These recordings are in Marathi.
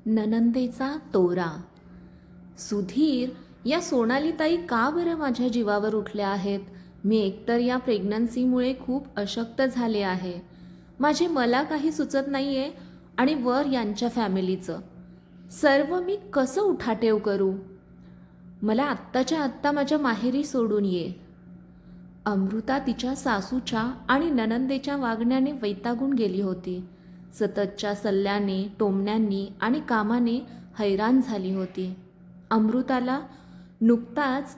ननंदेचा तोरा. सुधीर, या सोनालीताई का बरं माझ्या जीवावर उठल्या आहेत? मी एकतर या प्रेग्नन्सीमुळे खूप अशक्त झाले आहे. माझे मला काही सुचत नाही आहे आणि वर यांच्या फॅमिलीचं. सर्व मी कसं उठाटेव करू? मला आत्ताच्या आत्ता माझ्या माहेरी सोडून ये. अमृता तिच्या सासूच्या आणि ननंदेच्या वागण्याने वैतागून गेली होती. सततच्या सल्ल्याने, टोमण्यांनी आणि कामाने हैराण झाली होती. अमृताला नुकताच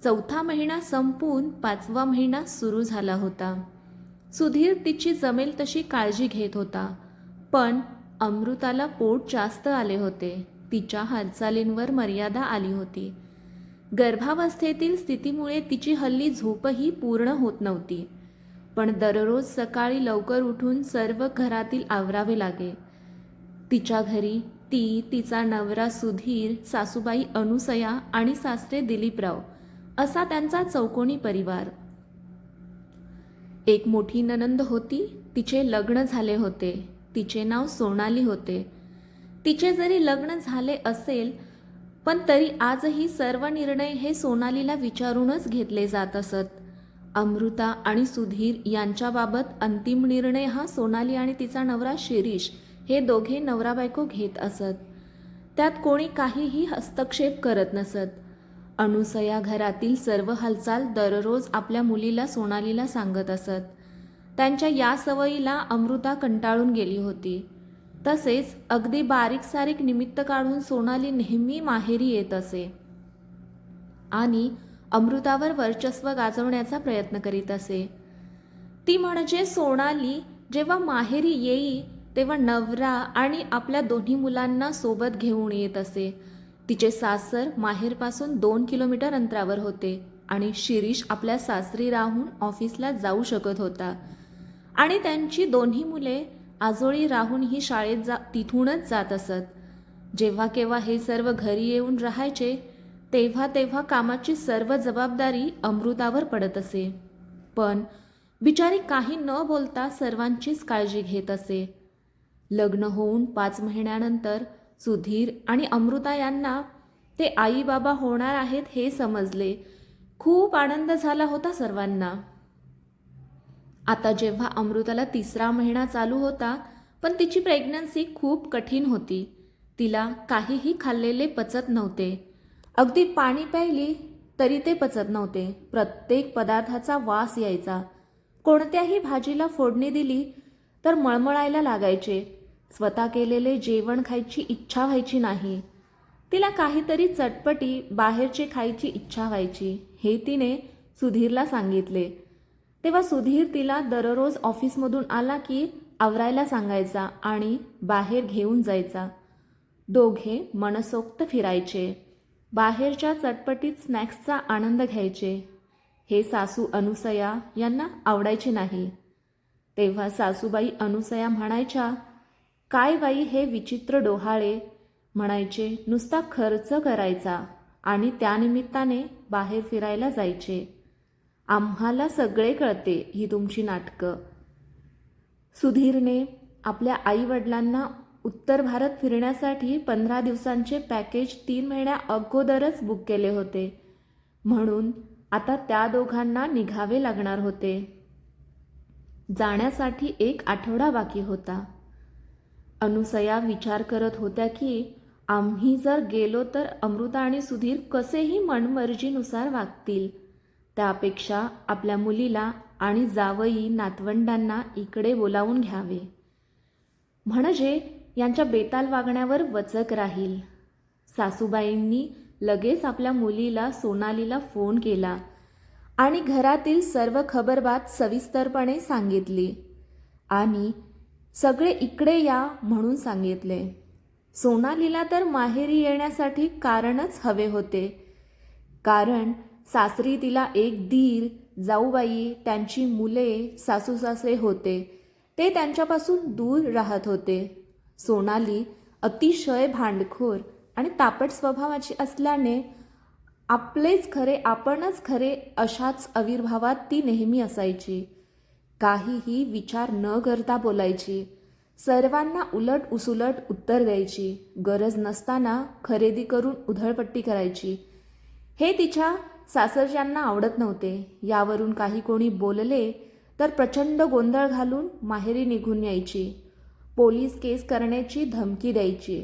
4था महिना संपून 5वा महिना सुरू झाला होता. सुधीर तिची जमेल तशी काळजी घेत होता, पण अमृताला पोट जास्त आले होते. तिच्या हालचालींवर मर्यादा आली होती. गर्भावस्थेतील स्थितीमुळे तिची हल्ली झोपही पूर्ण होत नव्हती, पण दररोज सकाळी लवकर उठून सर्व घरातील आवरावे लागे. तिच्या घरी ती, तिचा नवरा सुधीर, सासूबाई अनुसया आणि सासरे दिलीपराव असा त्यांचा चौकोनी परिवार. एक मोठी नणंद होती. तिचे लग्न झाले होते. तिचे नाव सोनाली होते. तिचे जरी लग्न झाले असेल, पण तरी आजही सर्व निर्णय हे सोनालीला विचारूनच घेतले जात असत. अमृता आणि सुधीर यांच्याबाबत अंतिम निर्णय हा सोनाली आणि तिचा नवरा शिरीष हे दोघे नवरा बायको घेत असत. त्यात कोणी काहीही हस्तक्षेप करत नसत. अनुसया घरातील सर्व हालचाल दररोज आपल्या मुलीला सोनालीला सांगत असत. त्यांच्या या सवयीला अमृता कंटाळून गेली होती. तसेच अगदी बारीक सारीक निमित्त काढून सोनाली नेहमी माहेरी येत असे आणि अमृतावर वर्चस्व गाजवण्याचा प्रयत्न करीत असे. ती म्हणजे सोनाली जेव्हा माहेरी येई तेव्हा नवरा आणि आपल्या दोन्ही मुलांना सोबत घेऊन येत असे. तिचे सासर माहेरपासून 2 किलोमीटर अंतरावर होते आणि शिरीष आपल्या सासरी राहून ऑफिसला जाऊ शकत होता आणि त्यांची दोन्ही मुले आजोळी राहून ही शाळेत तिथूनच जात असत. जेव्हा केव्हा हे सर्व घरी येऊन राहायचे तेव्हा तेव्हा कामाची सर्व जबाबदारी अमृतावर पडत असे. पण बिचारी काही न बोलता सर्वांचीच काळजी घेत असे. लग्न होऊन 5 महिन्यानंतर सुधीर आणि अमृता यांना ते आई बाबा होणार आहेत हे समजले. खूप आनंद झाला होता सर्वांना. आता जेव्हा अमृताला 3रा महिना चालू होता, पण तिची प्रेग्नन्सी खूप कठीण होती. तिला काहीही खाल्लेले पचत नव्हते. अगदी पाणी प्यायली तरी ते पचत नव्हते. प्रत्येक पदार्थाचा वास यायचा. कोणत्याही भाजीला फोडणी दिली तर मळमळायला लागायचे. स्वतः केलेले जेवण खायची इच्छा व्हायची नाही. तिला काहीतरी चटपटी बाहेरचे खायची इच्छा व्हायची. हे तिने सुधीरला सांगितले. तेव्हा सुधीर तिला दररोज ऑफिसमधून आला की आवरायला सांगायचा आणि बाहेर घेऊन जायचा. दोघे मनसोक्त फिरायचे. बाहेरच्या चटपटीत स्नॅक्सचा आनंद घ्यायचे. हे सासू अनुसया यांना आवडायचे नाही. तेव्हा सासूबाई अनुसया म्हणायच्या, काय बाई हे विचित्र डोहाळे, म्हणायचे. नुसता खर्च करायचा आणि त्यानिमित्ताने बाहेर फिरायला जायचे. आम्हाला सगळे कळते ही तुमची नाटकं. सुधीरने आपल्या आईवडिलांना उत्तर भारत फिरण्यासाठी 15 दिवसांचे पॅकेज 3 महिन्या अगोदरच बुक केले होते. म्हणून आता त्या दोघांना निघावे लागणार होते. जाण्यासाठी 1 आठवडा बाकी होता. अनुसया विचार करत होत्या की आम्ही जर गेलो तर अमृता आणि सुधीर कसेही मनमर्जीनुसार वागतील. त्यापेक्षा आपल्या मुलीला आणि जावई नातवंडांना इकडे बोलावून घ्यावे, म्हणजे यांच्या बेताल वागण्यावर वचक राहील. सासूबाईंनी लगेच आपल्या मुलीला सोनालीला फोन केला आणि घरातील सर्व खबरबात सविस्तरपणे सांगितली आणि सगळे इकडे या म्हणून सांगितले. सोनालीला तर माहेरी येण्यासाठी कारणच हवे होते. कारण सासरी तिला एक दीर, जाऊबाई, त्यांची मुले, सासू सासरे होते. ते त्यांच्यापासून दूर राहत होते. सोनाली अतिशय भांडखोर आणि तापट स्वभावाची असल्याने आपलेच खरे, आपणच खरे अशाच आविर्भावात ती नेहमी असायची. काहीही विचार न करता बोलायची. सर्वांना उलट उसुलट उत्तर द्यायची, गरज नसताना खरेदी करून उधळपट्टी करायची. हे तिच्या सासरच्यांना आवडत नव्हते. यावरून काही कोणी बोलले तर प्रचंड गोंधळ घालून माहेरी निघून यायची. पोलीस केस करण्याची धमकी द्यायची.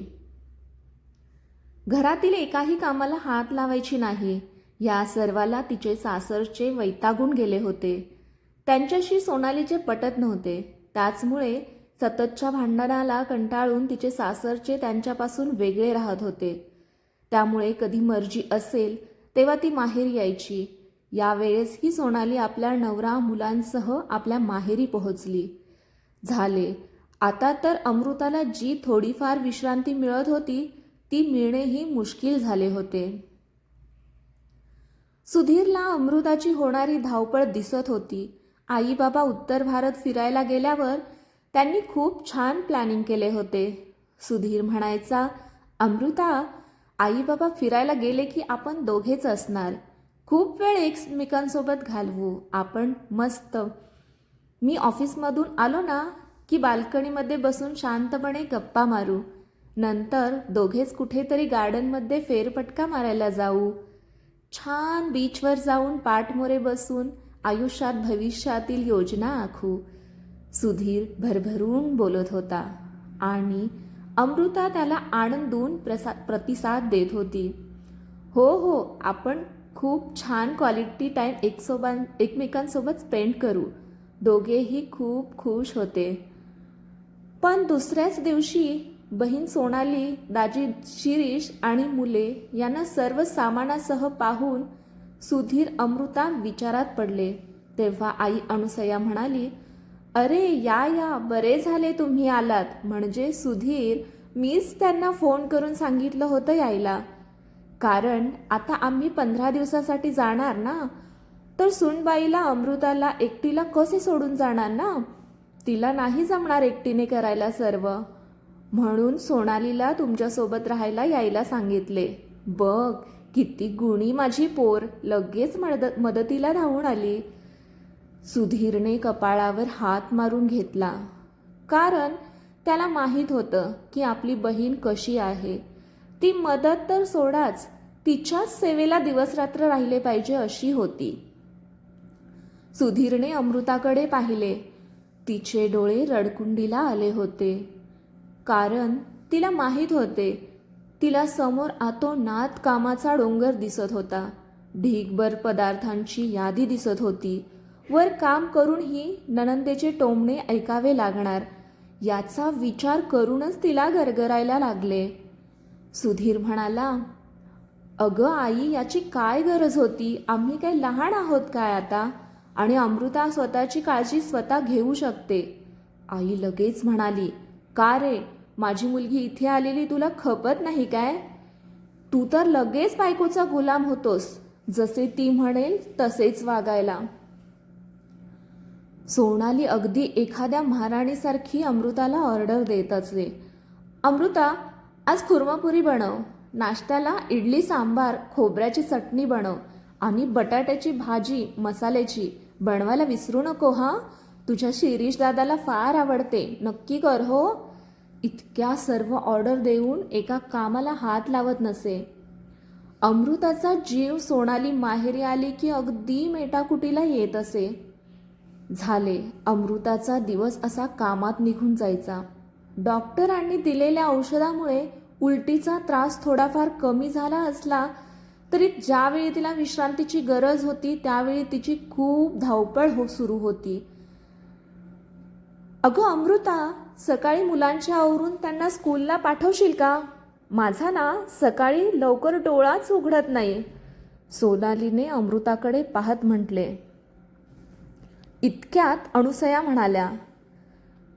घरातील एकाही कामाला हात लावायची नाही. या सर्वाला तिचे सासरचे वैतागून गेले होते. त्यांच्याशी सोनालीचे पटत नव्हते. त्याचमुळे सततच्या भांडणाला कंटाळून तिचे सासरचे त्यांच्यापासून वेगळे राहत होते. त्यामुळे कधी मर्जी असेल तेव्हा ती माहेरी यायची. यावेळेस ही सोनाली आपल्या नवरा मुलांसह आपल्या माहेरी पोहोचली. झाले, आता तर अमृताला जी थोडीफार विश्रांती मिळत होती ती मिळणेही मुश्किल झाले होते. सुधीरला अमृताची होणारी धावपळ दिसत होती. आई बाबा उत्तर भारत फिरायला गेल्यावर त्यांनी खूप छान प्लॅनिंग केले होते. सुधीर म्हणायचा, अमृता, आई बाबा फिरायला गेले की आपण दोघेच असणार. खूप वेळ एकमेकांसोबत घालवू आपण मस्त. मी ऑफिसमधून आलो ना की बाल्कनीमध्ये बसून शांतपणे गप्पा मारू. नंतर दोघेच कुठेतरी गार्डनमध्ये फेरफटका मारायला जाऊ. छान बीचवर जाऊन पाठमोरे बसून आयुष्यात भविष्यातील योजना आखू. सुधीर भरभरून बोलत होता आणि अमृता त्याला आनंदून प्रतिसाद देत होती. हो हो, आपण खूप छान क्वालिटी टाईम एकमेकांसोबत स्पेंड करू. दोघेही खूप खुश होते. पण दुसऱ्याच दिवशी बहीण सोनाली, दाजी शिरीष आणि मुले यांना सर्व सामानासह पाहून सुधीर अमृता विचारात पडले. तेव्हा आई अनुसया म्हणाली, अरे या या, बरे झाले तुम्ही आलात. म्हणजे सुधीर, मीच त्यांना फोन करून सांगितलं होतं यायला. कारण आता आम्ही 15 दिवसासाठी जाणार ना, तर सुनबाईला अमृताला एकटीला कसे सोडून जाणार ना. तिला नाही जमणार एकटीने करायला सर्व. म्हणून सोनालीला तुमच्यासोबत राहायला यायला सांगितले. बघ किती गुणी माझी पोर, लगेच मदतीला धावून आली. सुधीरने कपाळावर हात मारून घेतला. कारण त्याला माहीत होतं की आपली बहीण कशी आहे. ती मदत तर सोडाच, तिच्याच सेवेला दिवसरात्र राहिले पाहिजे अशी होती. सुधीरने अमृताकडे पाहिले. तिचे डोळे रडकुंडीला आले होते. कारण तिला माहीत होते तिला समोर आतोनात कामाचा डोंगर दिसत होता. ढीगभर पदार्थांची यादी दिसत होती. वर काम करूनही नणंदेचे टोमणे ऐकावे लागणार याचा विचार करूनच तिला गरगरायला लागले. सुधीर म्हणाला, अगं आई, याची काय गरज होती. आम्ही काय लहान आहोत काय आता. आणि अमृता स्वतःची काळजी स्वतः घेऊ शकते. आई लगेच म्हणाली, का रे, माझी मुलगी इथे आलेली तुला खपत नाही काय. तू तर लगेच बायकोचा गुलाम होतोस. जसे ती म्हणेल तसेच वागायला. सोनाली अगदी एखाद्या महाराणीसारखी अमृताला ऑर्डर देत असे. अमृता, आज खुर्मापुरी बनव. नाश्त्याला इडली सांबार, खोबऱ्याची चटणी बनव आणि बटाट्याची भाजी मसाल्याची बनवायला विसरू नको हां. तुझ्या शिरीष दादाला फार आवडते, नक्की कर हो. इतक्या सर्व ऑर्डर देऊन एका कामाला हात लावत नसे. अमृताचा जीव सोनाली माहेरी आली की अगदी मेटाकुटीला येत असे. झाले, अमृताचा दिवस असा कामात निघून जायचा. डॉक्टरांनी दिलेल्या औषधामुळे उलटीचा त्रास थोडाफार कमी झाला असला तरी ज्यावेळी तिला विश्रांतीची गरज होती त्यावेळी तिची खूप धावपळ सुरू होती. अगं अमृता, सकाळी मुलांच्या आवरून त्यांना स्कूलला पाठवशील का. माझा ना सकाळी लवकर डोळाच उघडत नाही. सोनालीने अमृताकडे पाहत म्हटले. इतक्यात अनुसया म्हणाल्या,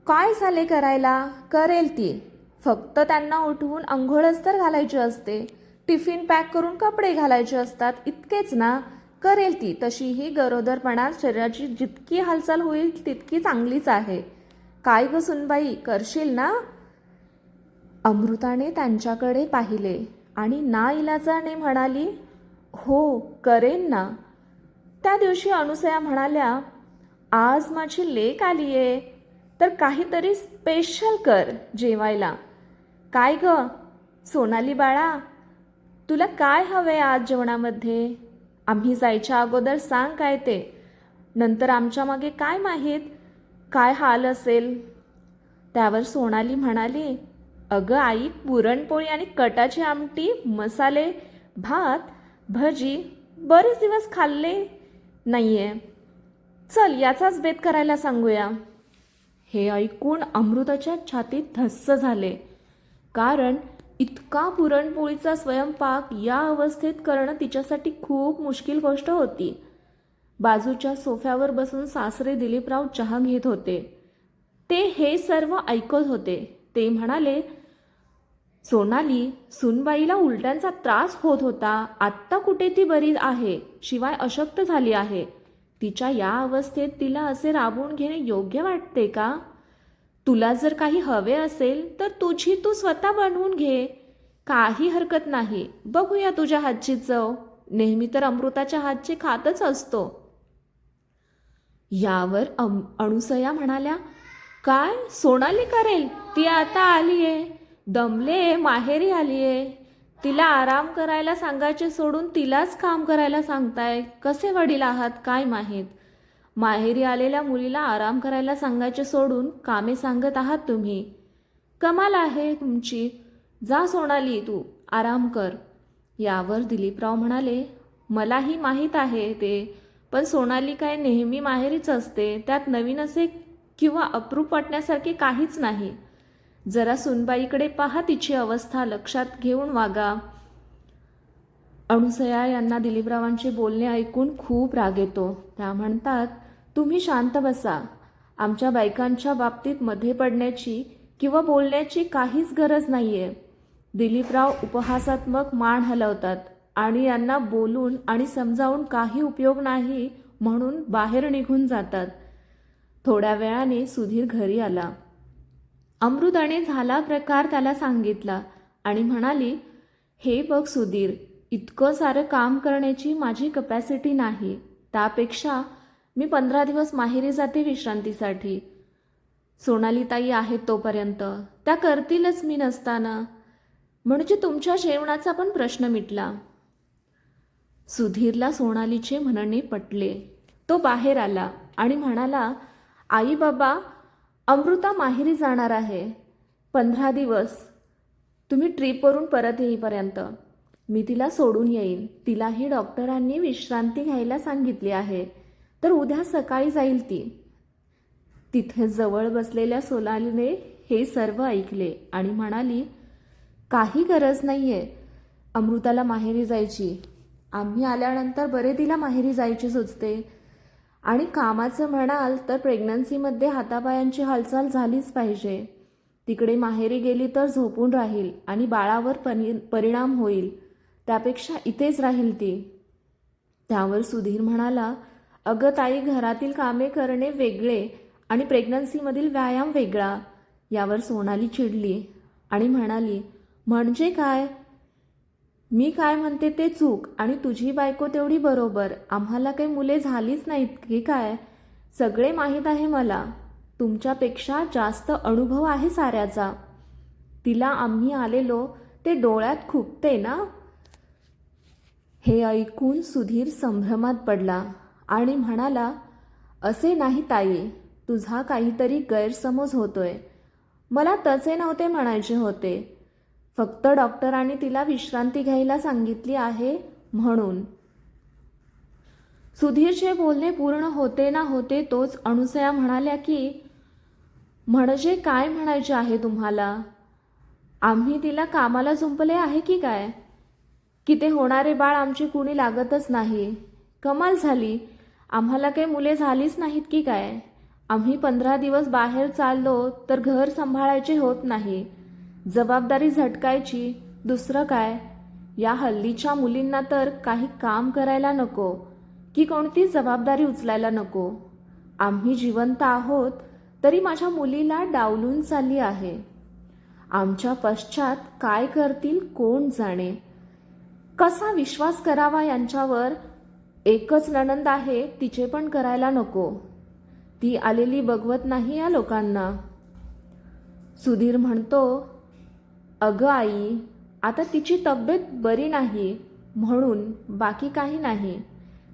काय झाले करायला, करेल ती. फक्त त्यांना उठवून अंघोळच तर घालायची असते, टिफिन पॅक करून कपडे घालायचे असतात, इतकेच ना. करेल ती. तशीही गरोदरपणात शरीराची जितकी हालचाल होईल तितकी चांगलीच आहे. काय ग सुनबाई, करशील ना. अमृताने त्यांच्याकडे पाहिले आणि नाइलाजाने म्हणाली, हो करेन ना. त्या दिवशी अनुसया म्हणाल्या, आज माझी लेक आलीये. तर काहीतरी स्पेशल कर जेवायला. काय ग सोनाली बाळा, तुला काय हवंय आज जेवणामध्ये? आम्ही जायच्या अगोदर सांग काय ते. नंतर आमच्या मागे काय माहीत काय हाल असेल. त्यावर सोनाली म्हणाली, अगं आई, पुरणपोळी आणि कटाची आमटी, मसाले भात, भजी बरेच दिवस खाल्ले नाहीये. चल याचाच बेत करायला सांगूया. हे ऐकून अमृताच्या छातीत धस्स झाले, कारण इतका पुरणपोळीचा स्वयंपाक या अवस्थेत करणं तिच्यासाठी खूप मुश्किल गोष्ट होती. बाजूच्या सोफ्यावर बसून सासरे दिलीपराव चहा घेत होते. ते हे सर्व ऐकत होते. ते म्हणाले, सोनाली, सुनबाईला उलट्यांचा त्रास होत होता. आत्ता कुठे ती बरी आहे, शिवाय अशक्त झाली आहे. तिच्या या अवस्थेत तिला असे राबवून घेणे योग्य वाटते का? तुला जर काही हवे असेल तर तुझी तू स्वतः बनवून घे, काही हरकत नाही. बघूया तुझ्या हातची चव. नेहमी तर अमृताच्या हातची खातच असतो. यावर अणुसया म्हणाल्या, काय सोनाली करेल? ती आता आलीये, दमले, माहेरी आलीये. तिला आराम करायला सांगायचे सोडून तिलाच काम करायला सांगताय. कसे वडील आहात काय माहीत. माहेरी आलेल्या मुलीला आराम करायला सांगायचे सोडून कामे सांगत आहात तुम्ही. कमाल आहे तुमची. जा सोनाली, तू आराम कर. यावर दिलीपराव म्हणाले, मलाही माहीत आहे ते, पण सोनाली काय नेहमी माहेरीच असते. त्यात नवीन असे किंवा अप्रूप वाटण्यासारखे काहीच नाही. जरा सुनबाईकडे पहा, तिची अवस्था लक्षात घेऊन वागा. अणुसया यांना दिलीपरावांचे बोलणे ऐकून खूप राग येतो. त्या म्हणतात, तुम्ही शांत बसा. आमच्या बायकांच्या बाबतीत मध्ये पडण्याची किंवा बोलण्याची काहीच गरज नाहीये. दिलीपराव उपहासात्मक मान हलवतात आणि यांना बोलून आणि समजावून काही उपयोग नाही म्हणून बाहेर निघून जातात. थोड्या वेळाने सुधीर घरी आला. अमृताने झाला प्रकार त्याला सांगितला आणि म्हणाली, हे बघ सुधीर, इतकं सारं काम करण्याची माझी कपॅसिटी नाही. त्यापेक्षा मी 15 दिवस माहेरी जाते विश्रांतीसाठी. सोनालीताई आहेत तोपर्यंत त्या करतीलच मी नसताना. म्हणजे तुमच्या जेवणाचा पण प्रश्न मिटला. सुधीरला सोनालीचे म्हणणे पटले. तो बाहेर आला आणि म्हणाला, आई बाबा, अमृता माहेरी जाणार आहे 15 दिवस. तुम्ही ट्रीपवरून परत येईपर्यंत मी तिला सोडून येईन. तिलाही डॉक्टरांनी विश्रांती घ्यायला सांगितली आहे, तर उद्या सकाळी जाईल ती. तिथे जवळ बसलेल्या सोनालीने हे सर्व ऐकले आणि म्हणाली, काही गरज नाहीये अमृताला माहेरी जायची. आम्ही आल्यानंतर बरे तिला माहेरी जायची सुचते. आणि कामाचं म्हणाल तर प्रेग्नन्सीमध्ये हातापायांची हालचाल झालीच पाहिजे. तिकडे माहेरी गेली तर झोपून राहील आणि बाळावर परिणाम होईल. त्यापेक्षा इथेच राहील ती. त्यावर सुधीर म्हणाला, अगं ताई, घरातील कामे करणे वेगळे आणि प्रेग्नन्सीमधील व्यायाम वेगळा. यावर सोनाली चिडली आणि म्हणाली, म्हणजे काय? मी काय म्हणते ते चूक आणि तुझी बायको तेवढी बरोबर. आम्हाला काही मुले झालीच नाहीत की काय? सगळे माहीत आहे मला. तुमच्यापेक्षा जास्त अनुभव आहे साऱ्याचा. तिला आम्ही आलेलो ते डोळ्यात खुपते ना. हे ऐकून सुधीर संभ्रमात पडला आणि म्हणाला, असे नाही ताई, तुझा काहीतरी गैरसमज होतोय. मला तसे नव्हते म्हणायचे होते. फक्त डॉक्टरांनी तिला विश्रांती घ्यायला सांगितली आहे म्हणून. सुधीरचे बोलणे पूर्ण होते ना होते तोच अणुसया म्हणाल्या की, म्हणजे काय म्हणायचे आहे तुम्हाला? आम्ही तिला कामाला झुंपले आहे की काय? की ते होणारे बाळ आमची कुणी लागतच नाही? कमाल झाली. आम्हाला काही मुले झालीच नाहीत की काय? आम्ही 15 दिवस बाहेर चाललो तर घर सांभाळायचे होत नाही. जबाबदारी झटकायची, दुसरं काय? या हल्लीच्या मुलींना तर काही काम करायला नको की कोणती जबाबदारी उचलायला नको. आम्ही जिवंत आहोत तरी माझ्या मुलीला डावलून चालली आहे. आमच्या पश्चात काय करतील कोण जाणे. कसा विश्वास करावा यांच्यावर? एकच नणंद आहे, तिचे पण करायला नको. ती आलेली बघवत नाही या लोकांना. सुधीर म्हणतो, अगं आई, आता तिची तब्येत बरी नाही म्हणून, बाकी काही नाही.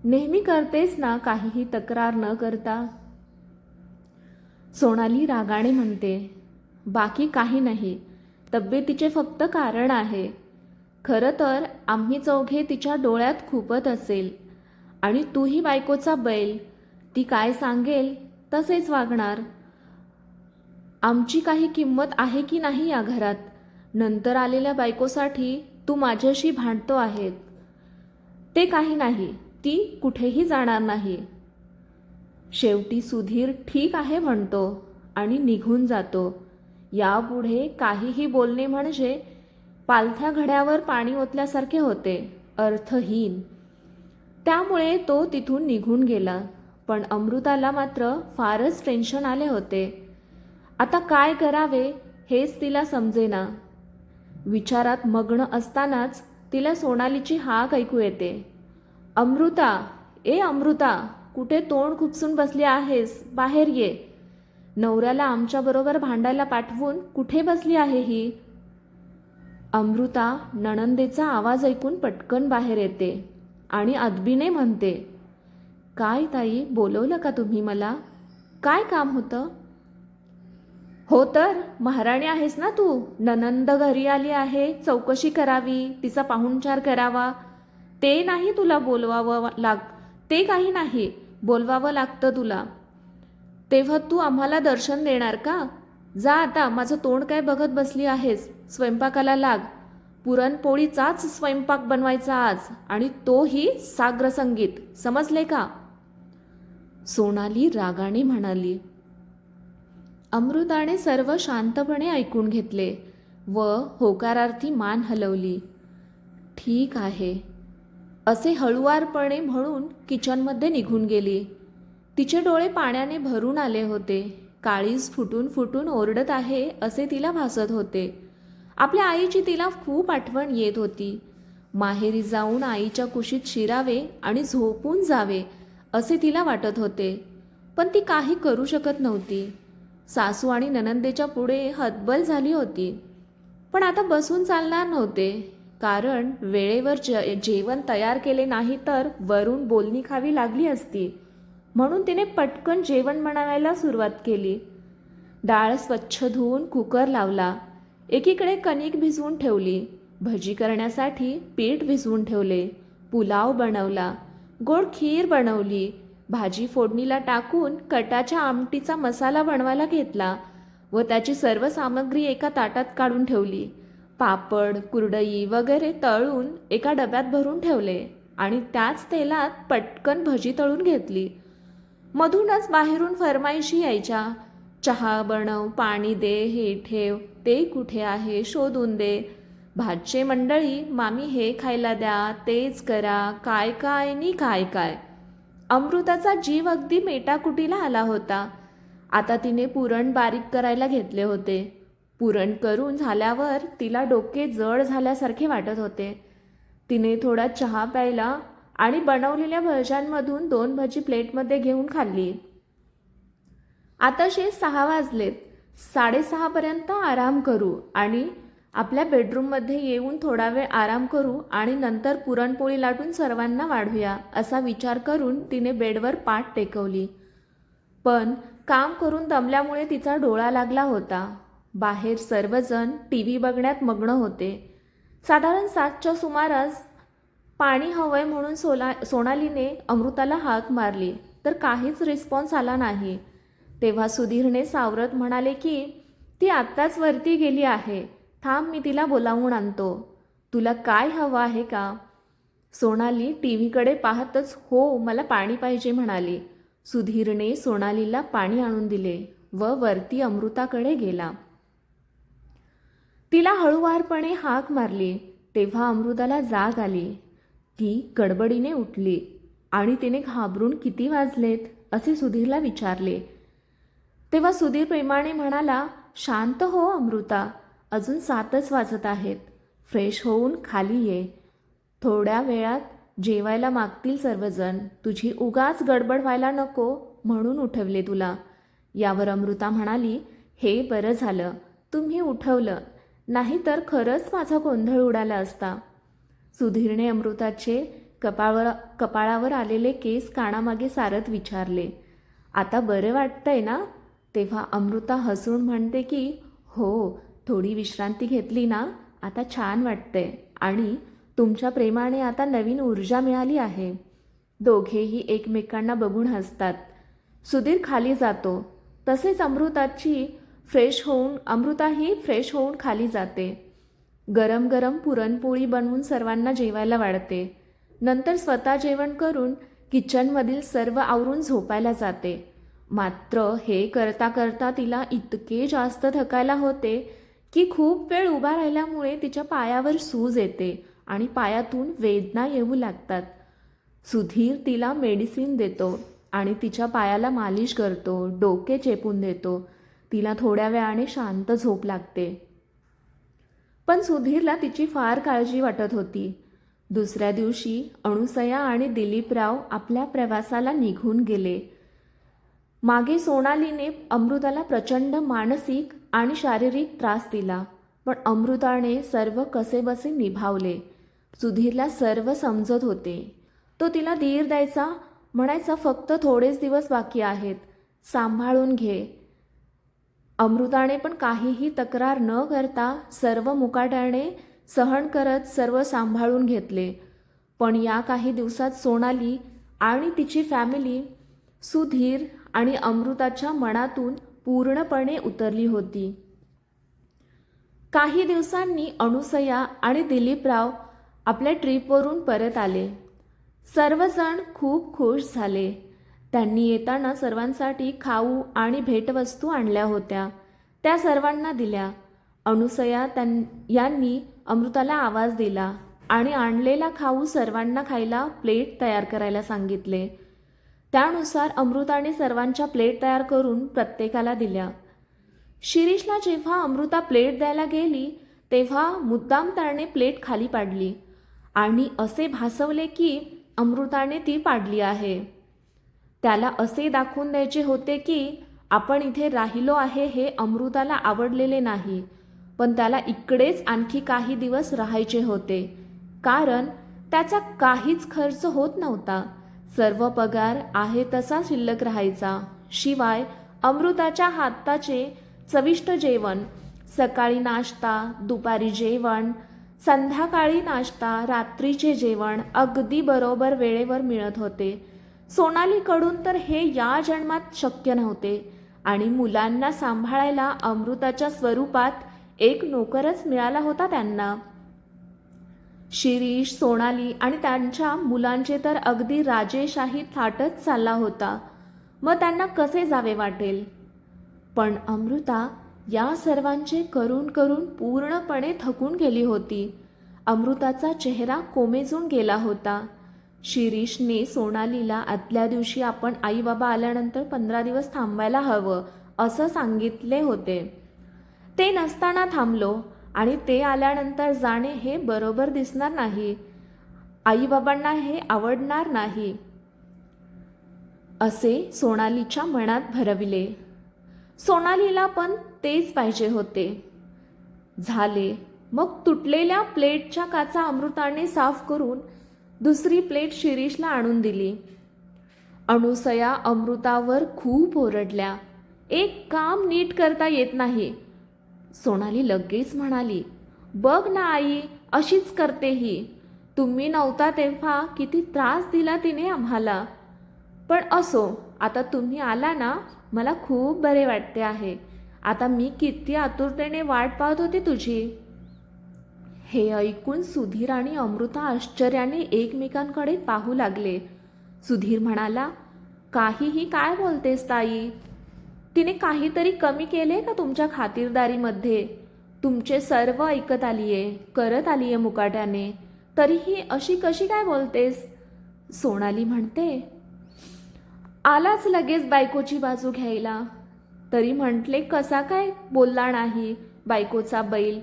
नेहमी करतेस ना काहीही तक्रार न करता. सोनाली रागाने म्हणते, बाकी काही नाही, तब्येतीचे फक्त कारण आहे. खरं तर आम्ही चौघे तिच्या डोळ्यात खूपत असेल आणि तूही बायकोचा बैल, ती काय सांगेल तसेच वागणार. आमची काही किंमत आहे की नाही या घरात? नंतर आलेल्या बायकोसाठी तू माझ्याशी भांडतो आहे. ते काही नाही, ती कुठेही जाणार नाही. शेवटी सुधीर ठीक आहे म्हणतो आणि निघून जातो. यापुढे काहीही बोलणे म्हणजे पालथ्या घड्यावर पाणी ओतल्यासारखे होते, अर्थहीन. त्यामुळे तो तिथून निघून गेला. पण अमृताला मात्र फारच टेन्शन आले होते. आता काय करावे हेच तिला समजेना. विचारात मग्न असतानाच तिला सोनालीची हाक ऐकू येते, अमृता, ए अमृता, कुठे तोंड खुपसून बसली आहेस? बाहेर ये. नवऱ्याला आमच्याबरोबर भांडायला पाठवून कुठे बसली आहे ही? अमृता नणंदेचा आवाज ऐकून पटकन बाहेर येते आणि अदबीने म्हणते, काय ताई, बोलवलं का तुम्ही मला? काय काम होतं? हो तर, महाराणी आहेस ना तू. नणंद घरी आली आहे, चौकशी करावी, तिचा पाहुणचार करावा. ते नाही तुला बोलवावं ते काही नाही, बोलवावं लागतं तुला. तेव्हा तू आम्हाला दर्शन देणार का? जा आता, माझं तोंड काय बघत बसली आहेस? स्वयंपाकाला लाग. पुरणपोळीचाच स्वयंपाक बनवायचा आज, आणि तोही साग्रसंगीत, समजले का? सोनाली रागाने म्हणाली. अमृताने सर्व शांतपणे ऐकून घेतले व होकारार्थी मान हलवली. ठीक आहे, असे हळुवारपणे म्हणून किचनमध्ये निघून गेली. तिचे डोळे पाण्याने भरून आले होते. काळीज फुटून फुटून ओरडत आहे असे तिला भासत होते. आपल्या आईची तिला खूप आठवण येत होती. माहेरी जाऊन आईच्या कुशीत शिरावे आणि झोपून जावे असे तिला वाटत होते, पण ती काही करू शकत नव्हती. सासू आणि नणंदेच्या पुढे हतबल झाली होती. पण आता बसून चालणार नव्हते, कारण वेळेवर जेवण तयार केले नाही तर वरून बोलणी खावी लागली असती. म्हणून तिने पटकन जेवण बनवायला सुरुवात केली. डाळ स्वच्छ धुवून कुकर लावला. एकीकडे कणिक भिजवून ठेवली. भजी करण्यासाठी पीठ भिजवून ठेवले. पुलाव बनवला. गोड खीर बनवली. भाजी फोडणीला टाकून कटाच्या आमटीचा मसाला बनवायला घेतला व त्याची सर्व सामग्री एका ताटात काढून ठेवली. पापड, कुरडई वगैरे तळून एका डब्यात भरून ठेवले आणि त्याच तेलात पटकन भजी तळून घेतली. मधूनच बाहेरून फरमाईशी यायच्या, चहा बनव, पाणी दे, हे ठेव, ते कुठे आहे, शोधून दे. भाचे मंडळी, मामी हे खायला द्या, तेच करा, काय काय नी काय काय. अमृताचा जीव अगदी मेटाकुटीला आला होता. आता तिने पुरण बारीक करायला घेतले होते. पुरण करून झाल्यावर तिला डोके जड झाल्यासारखे वाटत होते. तिने थोडा चहा प्यायला आणि बनवलेल्या भज्यांमधून 2 भजी प्लेटमध्ये घेऊन खाल्ली. आताशे 6 वाजलेत. 6:30पर्यंत आराम करू आणि आपल्या बेडरूममध्ये येऊन थोडा वेळ आराम करू आणि नंतर पुरणपोळी लाटून सर्वांना वाढूया असा विचार करून तिने बेडवर पाठ टेकवली. पण काम करून दमल्यामुळे तिचा डोळा लागला होता. बाहेर सर्वजण टीव्ही बघण्यात मग्न होते. साधारण 7च्या सुमारास पाणी हवंय म्हणून सोनालीने अमृताला हाक मारली तर काहीच रिस्पॉन्स आला नाही. तेव्हा सुधीरने सावरत म्हणाले की ती आत्ताच वरती गेली आहे, थांब मी तिला बोलावून आणतो. तुला काय हवं आहे का? सोनाली टीव्हीकडे पाहतच हो, मला पाणी पाहिजे म्हणाली. सुधीरने सोनालीला पाणी आणून दिले व वरती अमृताकडे गेला. तिला हळूवारपणे हाक मारली तेव्हा अमृताला जाग आली. ती गडबडीने उठली आणि तिने घाबरून किती वाजलेत असे सुधीरला विचारले. तेव्हा सुधीर प्रेमाने म्हणाला, शांत हो अमृता, अजून 7च वाजत आहेत. फ्रेश होऊन खाली ये. थोड्या वेळात जेवायला मागतील सर्वजण. तुझी उगाच गडबड व्हायला नको म्हणून उठवले तुला. यावर अमृता म्हणाली, हे बरं झालं तुम्ही उठवलं, नाहीतर खरंच माझा गोंधळ उडाला असता. सुधीरने अमृताचे कपाळावर आलेले केस कानामागे सारत विचारले, आता बरं वाटतंय ना? तेव्हा अमृता हसून म्हणते की हो, थोडी विश्रांती घेतली ना, आता छान वाटतंय आणि तुमच्या प्रेमाने आता नवीन ऊर्जा मिळाली आहे. दोघेही एकमेकांना बघून हसतात. सुधीर खाली जातो. तसेच अमृताही फ्रेश होऊन खाली जाते. गरम गरम पुरणपोळी बनवून सर्वांना जेवायला वाढते. नंतर स्वतः जेवण करून किचनमधील सर्व आवरून झोपायला जाते. मात्र हे करता करता तिला इतके जास्त थकायला होते की खूप वेळ उभा राहिल्यामुळे तिच्या पायावर सूज येते आणि पायातून वेदना येऊ लागतात. सुधीर तिला मेडिसिन देतो आणि तिच्या पायाला मालिश करतो, डोके चेपून देतो. तिला थोड्या वेळाने शांत झोप लागते. पण सुधीरला तिची फार काळजी वाटत होती. दुसऱ्या दिवशी अणुसया आणि दिलीपराव आपल्या प्रवासाला निघून गेले. मागे सोनालीने अमृताला प्रचंड मानसिक आणि शारीरिक त्रास दिला, पण अमृताने सर्व कसेबसे निभावले. सुधीरला सर्व समजत होते. तो तिला धीर द्यायचा, म्हणायचा फक्त थोडेच दिवस बाकी आहेत, सांभाळून घे. अमृताने पण काहीही तक्रार न करता सर्व मुकाट्याने सहन करत सर्व सांभाळून घेतले. पण या काही दिवसात सोनाली आणि तिची फॅमिली सुधीर आणि अमृताच्या मनातून पूर्णपणे उतरली होती. काही दिवसांनी अणुसया आणि दिलीपराव आपल्या ट्रीपवरून परत आले. सर्वजण खूप खुश झाले. त्यांनी येताना सर्वांसाठी खाऊ आणि भेटवस्तू आणल्या होत्या. त्या सर्वांना दिल्या. अणुसया यांनी अमृताला आवाज दिला आणि आणलेला खाऊ सर्वांना खायला प्लेट तयार करायला सांगितले. त्यानुसार अमृताने सर्वांच्या प्लेट तयार करून प्रत्येकाला दिल्या. शिरीषला जेव्हा अमृता प्लेट द्यायला गेली तेव्हा मुद्दाम त्याने प्लेट खाली पाडली आणि असे भासवले की अमृताने ती पाडली आहे. त्याला असे दाखवून द्यायचे होते की आपण इथे राहिलो आहे हे अमृताला आवडलेले नाही, पण त्याला इकडेच आणखी काही दिवस राहायचे होते, कारण त्याचा काहीच खर्च होत नव्हता. सर्व पगार आहे तसा शिल्लक राहायचा. शिवाय अमृताच्या हाताचे चविष्ट जेवण, सकाळी नाश्ता, दुपारी जेवण, संध्याकाळी नाश्ता, रात्रीचे जेवण अगदी बरोबर वेळेवर मिळत होते. सोनालीकडून तर हे या जन्मात शक्य नव्हते आणि मुलांना सांभाळायला अमृताच्या स्वरूपात एक नोकरच मिळाला होता त्यांना. शिरीष, सोनाली आणि त्यांच्या मुलांचे तर अगदी राजेशाही थाटच चालला होता. मग त्यांना कसे जावे वाटेल. पण अमृता या सर्वांचे करून करून पूर्णपणे थकून गेली होती. अमृताचा चेहरा कोमेजून गेला होता. शिरीषने सोनालीला आदल्या दिवशी आपण आई बाबा आल्यानंतर 15 दिवस थांबायला हवं असं सांगितले होते. ते नसताना थांबलो आणि ते आल्यानंतर जाणे हे बरोबर दिसणार नाही. आईबाबांना हे आवडणार नाही असे सोनालीच्या मनात भरविले. सोनालीला पण तेच पाहिजे होते. झाले. मग तुटलेल्या प्लेटच्या काचा अमृताने साफ करून दुसरी प्लेट शिरीषला आणून दिली. अणुसया अमृतावर खूप ओरडल्या. एक काम नीट करता येत नाही. सोनाली लगेच म्हणाली, बघ ना आई, अशीच करते ही. तुम्ही नव्हता तेव्हा किती त्रास दिला तिने आम्हाला. पण असो, आता तुम्ही आला ना, मला खूप बरे वाटते आहे. आता मी किती आतुरतेने वाट पाहत होती तुझी. हे ऐकून सुधीर आणि अमृता आश्चर्याने एकमेकांकडे पाहू लागले. सुधीर म्हणाला, काहीही काय बोलतेस ताई? तिने काहीतरी कमी केले का तुमच्या खातिरदारीमध्ये? तुमचे सर्व ऐकत आलीये, करत आलीये मुकाट्याने, तरीही अशी कशी काय बोलतेस? सोनाली म्हणते, आलाच लगेच बायकोची बाजू घ्यायला. तरी म्हटले कसा काय बोलला नाही बायकोचा बैल.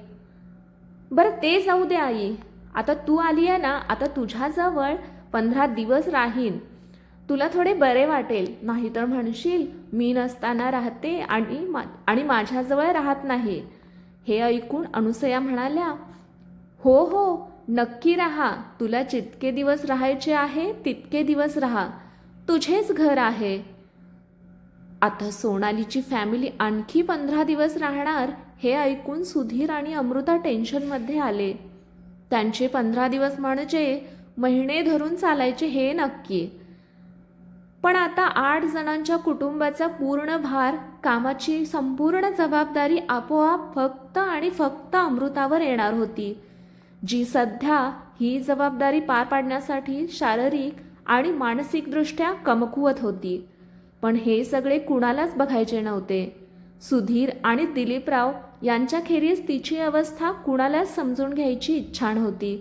बरं ते जाऊ दे आई, आता तू आली आहे ना, आता तुझ्याजवळ 15 दिवस राहीन. तुला थोडे बरे वाटेल, नाहीतर म्हणशील मी नसताना राहते आणि माझ्याजवळ राहत नाही. हे ऐकून अनुसया म्हणाल्या, हो हो, नक्की राहा. तुला जितके दिवस राहायचे आहे तितके दिवस राहा. तुझेच घर आहे. आता सोनालीची फॅमिली आणखी 15 दिवस राहणार हे ऐकून सुधीर आणि अमृता टेन्शनमध्ये आले. त्यांचे 15 दिवस म्हणजे महिने धरून चालायचे हे नक्की. पण आता 8 जणांच्या कुटुंबाचा पूर्ण भार, कामाची संपूर्ण जबाबदारी आपोआप फक्त आणि फक्त अमृतावर येणार होती, जी सध्या ही जबाबदारी पार पाडण्यासाठी शारीरिक आणि मानसिकदृष्ट्या कमकुवत होती. पण हे सगळे कुणालाच बघायचे नव्हते. सुधीर आणि दिलीपराव यांच्याखेरीज तिची अवस्था कुणालाच समजून घ्यायची इच्छा नव्हती.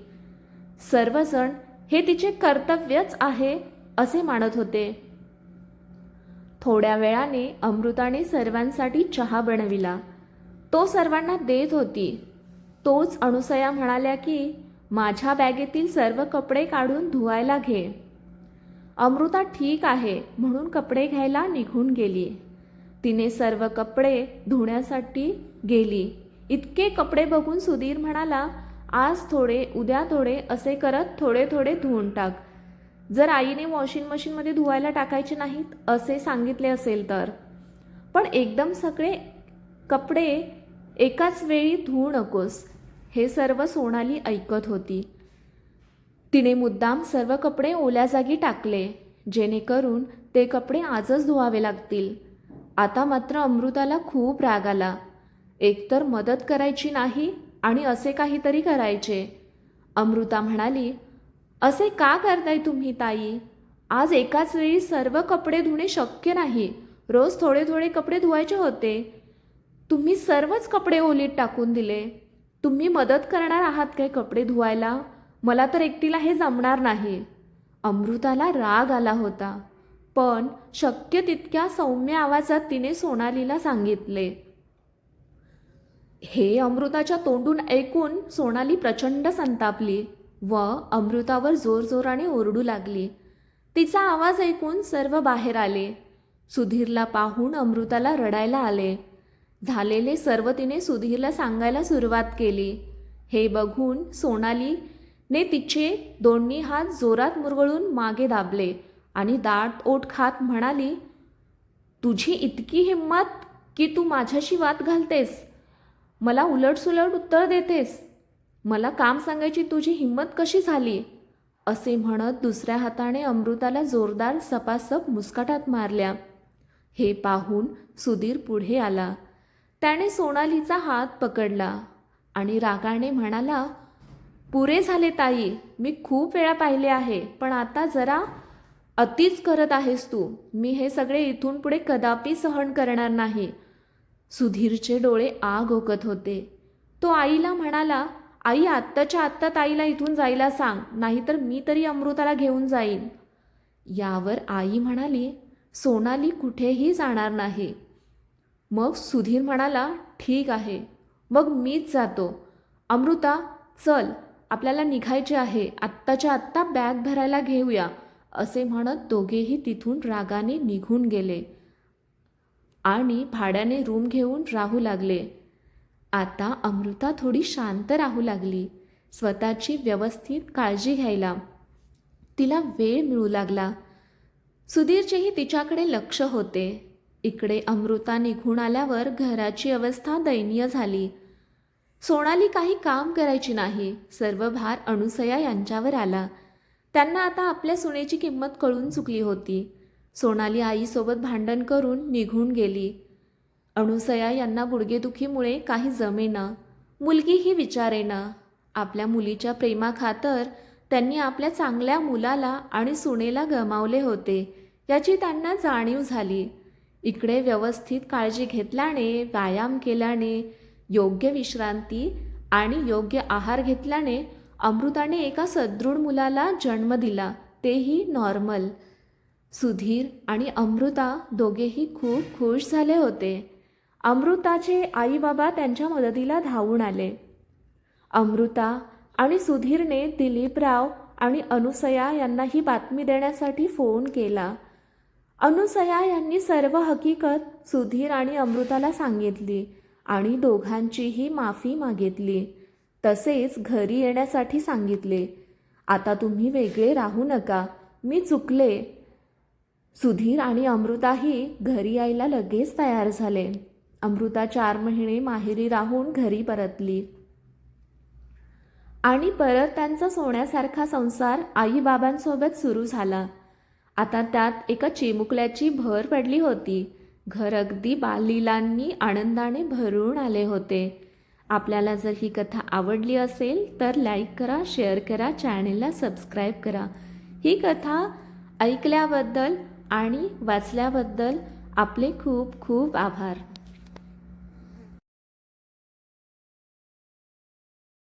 सर्वजण हे तिचे कर्तव्यच आहे असे मानत होते. थोड्या वेळाने अमृताने सर्वांसाठी चहा बनविला. तो सर्वांना देत होती. तोच अनुसया म्हणाल्या की माझ्या बॅगेतील सर्व कपडे काढून धुवायला घे. अमृता ठीक आहे म्हणून कपडे घ्यायला निघून गेली. तिने सर्व कपडे धुण्यासाठी गेली. इतके कपडे बघून सुधीर म्हणाला, आज थोडे उद्या थोडे असे करत थोडे थोडे धुवून टाक. जर आईने वॉशिंग मशीनमध्ये धुवायला टाकायचे नाहीत असे सांगितले असेल तर. पण एकदम सगळे कपडे एकाच वेळी धुवू नकोस. हे सर्व सोनाली ऐकत होती. तिने मुद्दाम सर्व कपडे ओल्या जागी टाकले, जेणेकरून ते कपडे आजच धुवावे लागतील. आता मात्र अमृताला खूप राग आला. एकतर मदत करायची नाही आणि असे काहीतरी करायचे. अमृता म्हणाली, असे का करताय तुम्ही ताई? आज एकाच वेळी सर्व कपडे धुणे शक्य नाही. रोज थोडे थोडे कपडे धुवायचे होते. तुम्ही सर्वच कपडे ओलीत टाकून दिले. तुम्ही मदत करणार आहात काय कपडे धुवायला? मला तर एकटीला हे जमणार नाही. अमृताला राग आला होता, पण शक्य तितक्या सौम्य आवाजात तिने सोनालीला सांगितले. हे अमृताच्या तोंडून ऐकून सोनाली प्रचंड संतापली व अमृतावर जोरजोराने ओरडू लागली. तिचा आवाज ऐकून सर्व बाहेर आले. सुधीरला पाहून अमृताला रडायला आले. झालेले सर्व तिने सुधीरला सांगायला सुरुवात केली. हे बघून सोनालीने तिचे दोन्ही हात जोरात मुरगळून मागे दाबले आणि दाट ओठ खात म्हणाली, तुझी इतकी हिंमत की तू माझ्याशी वाद घालतेस, मला उलटसुलट उत्तर देतेस. मला काम सांगायची तुझी हिंमत कशी झाली? असे म्हणत दुसऱ्या हाताने अमृताला जोरदार सपासप मुस्काटात मारल्या. हे पाहून सुधीर पुढे आला. त्याने सोनालीचा हात पकडला आणि रागाने म्हणाला, पुरे झाले ताई, मी खूप वेळा पाहिले आहे, पण आता जरा अतिच करत आहेस तू. मी हे सगळे इथून पुढे कदापि सहन करणार नाही. सुधीरचे डोळे आग ओकत होते. तो आईला म्हणाला, आई आत्ताच्या आत्ता ताईला इथून जायला सांग, नाहीतर मी तरी अमृताला घेऊन जाईन. यावर आई म्हणाली, सोनाली कुठेही जाणार नाही. मग सुधीर म्हणाला, ठीक आहे, मग मीच जातो. अमृता चल, आपल्याला निघायचे आहे, आत्ताच्या आत्ता बॅग भरायला घेऊया. असे म्हणत दोघेही तिथून रागाने निघून गेले आणि भाड्याने रूम घेऊन राहू लागले. आता अमृता थोडी शांत राहू लागली. स्वतःची व्यवस्थित काळजी घ्यायला तिला वेळ मिळू लागला. सुधीरचेही तिच्याकडे लक्ष होते. इकडे अमृता निघून आल्यावर घराची अवस्था दयनीय झाली. सोनाली काही काम करायची नाही. सर्व भार अनुसया यांच्यावर आला. त्यांना आता आपल्या सुनेची किंमत कळून चुकली होती. सोनाली आईसोबत भांडण करून निघून गेली. अनुसया यांना गुडघेदुखीमुळे काही जमेना, मुलगीही विचारेना. आपल्या मुलीच्या प्रेमाखातर त्यांनी आपल्या चांगल्या मुलाला आणि सुनेला गमावले होते याची त्यांना जाणीव झाली. इकडे व्यवस्थित काळजी घेतल्याने, व्यायाम केल्याने, योग्य विश्रांती आणि योग्य आहार घेतल्याने अमृताने एका सदृढ मुलाला जन्म दिला, तेही नॉर्मल. सुधीर आणि अमृता दोघेही खूप खुश झाले होते. अमृताचे आई बाबा त्यांच्या मदतीला धावून आले. अमृता आणि सुधीरने दिलीपराव आणि अनुसया यांना ही बातमी देण्यासाठी फोन केला. अनुसया यांनी सर्व हकीकत सुधीर आणि अमृताला सांगितली आणि दोघांचीही माफी मागितली. तसेच घरी येण्यासाठी सांगितले. आता तुम्ही वेगळे राहू नका, मी चुकले. सुधीर आणि अमृताही घरी यायला लगेच तयार झाले. अमृता 4 महिने माहेरी राहून घरी परतली आणि परत त्यांचा सोन्यासारखा संसार आईबाबांसोबत सुरू झाला. आता त्यात एका चिमुकल्याची भर पडली होती. घर अगदी बाललीलांनी आनंदाने भरून आले होते. आपल्याला जर ही कथा आवडली असेल तर लाईक करा, शेअर करा, चॅनेलला सबस्क्राईब करा. ही कथा ऐकल्याबद्दल आणि वाचल्याबद्दल आपले खूप खूप आभार.